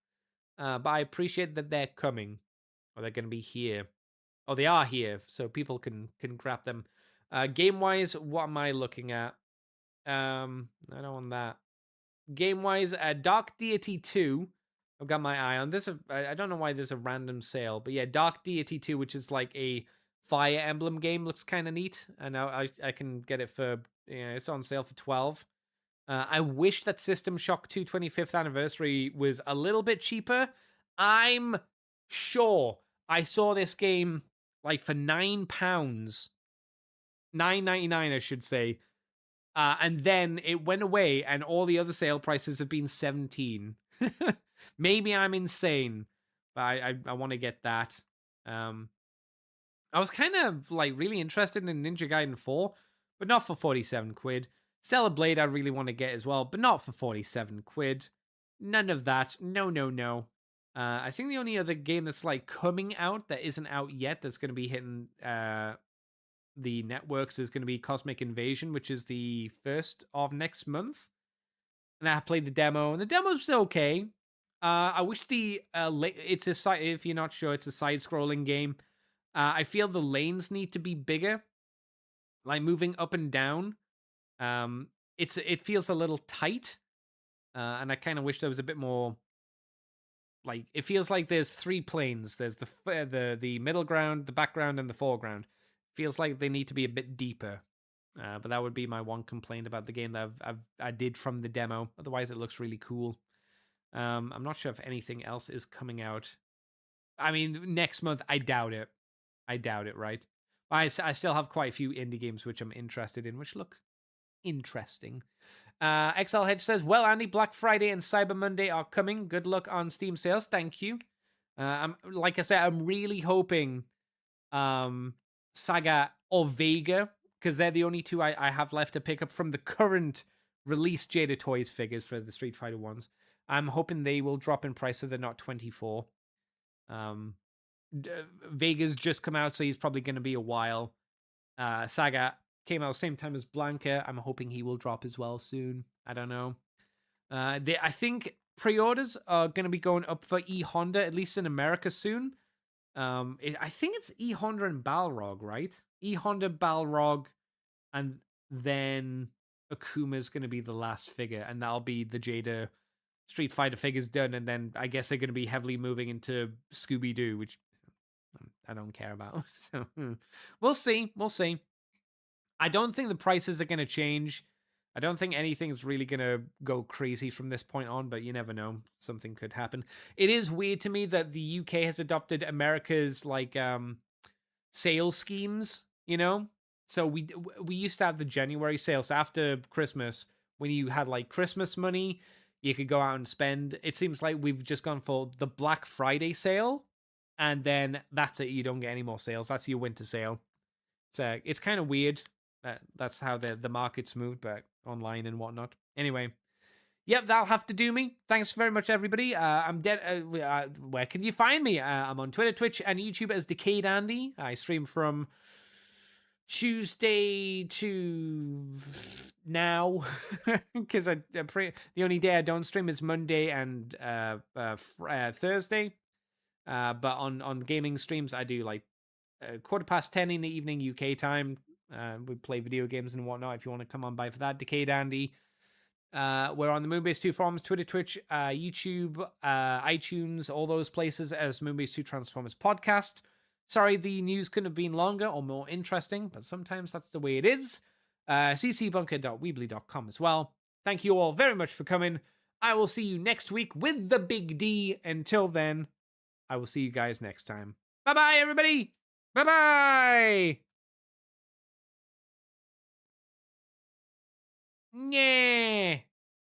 but I appreciate that they're coming, or they're going to be here. Oh, they are here, so people can grab them. Game-wise, what am I looking at? I don't want that. Game-wise, Dark Deity 2. I've got my eye on this. I don't know why there's a random sale, but yeah, Dark Deity 2, which is like a Fire Emblem game, looks kind of neat. And I can get it for, it's on sale for 12. I wish that System Shock 2 25th anniversary was a little bit cheaper. I'm sure I saw this game like for £9, $9.99, I should say. And then it went away, and all the other sale prices have been 17. Maybe I'm insane, but I want to get that. I was kind of like really interested in Ninja Gaiden 4, but not for 47 quid. Stellar Blade I really want to get as well, but not for 47 quid. None of that. No, no, no. I think the only other game that's like coming out that isn't out yet that's going to be hitting the networks is going to be Cosmic Invasion, which is the 1st of next month. And I played the demo, and the demo's okay. I wish it's a side. If you're not sure, it's a side-scrolling game. I feel the lanes need to be bigger, like moving up and down. It feels a little tight, and I kind of wish there was a bit more. Like, it feels like there's 3 planes. There's the middle ground, the background, and the foreground. Feels like they need to be a bit deeper. But that would be my one complaint about the game that I did from the demo. Otherwise, it looks really cool. I'm not sure if anything else is coming out. I mean, next month, I doubt it. Right? I still have quite a few indie games which I'm interested in, which look interesting. XL Hedge says, well, Andy, Black Friday and Cyber Monday are coming. Good luck on Steam sales. Thank you. Like I said, I'm really hoping Saga or Vega, because they're the only two I have left to pick up from the current release Jada Toys figures for the Street Fighter ones. I'm hoping they will drop in price so they're not 24. Vega's just come out, so he's probably going to be a while. Saga came out the same time as Blanca. I'm hoping he will drop as well soon. I don't know. I think pre-orders are going to be going up for E-Honda, at least in America soon. I think it's E-Honda and Balrog, right? E-Honda, Balrog, and then Akuma's going to be the last figure, and that'll be the Jada Street Fighter figures done, and then I guess they're going to be heavily moving into Scooby-Doo, which I don't care about. So we'll see. I don't think the prices are going to change. I don't think anything's really going to go crazy from this point on, but you never know. Something could happen. It is weird to me that the UK has adopted America's like sales schemes, So we used to have the January sales after Christmas when you had like Christmas money, you could go out and spend. It seems like we've just gone for the Black Friday sale, and then that's it. You don't get any more sales. That's your winter sale. It's kind of weird. That's how the market's moved, but online and whatnot. Anyway, yep, that'll have to do me. Thanks very much, everybody. I'm dead. Where can you find me? I'm on Twitter, Twitch, and YouTube as Decayed Andy. I stream from Tuesday to now because the only day I don't stream is Monday and Thursday. But on gaming streams, I do like 10:15 in the evening UK time. We play video games and whatnot. If you want to come on by for that, Decayed Andy. We're on the Moonbase 2 forums, Twitter, Twitch, YouTube, iTunes, all those places as Moonbase 2 Transformers podcast. Sorry, the news couldn't have been longer or more interesting, but sometimes that's the way it is. ccbunker.weebly.com as well. Thank you all very much for coming. I will see you next week with the Big D. Until then, I will see you guys next time. Bye-bye, everybody! Bye-bye! Yeah.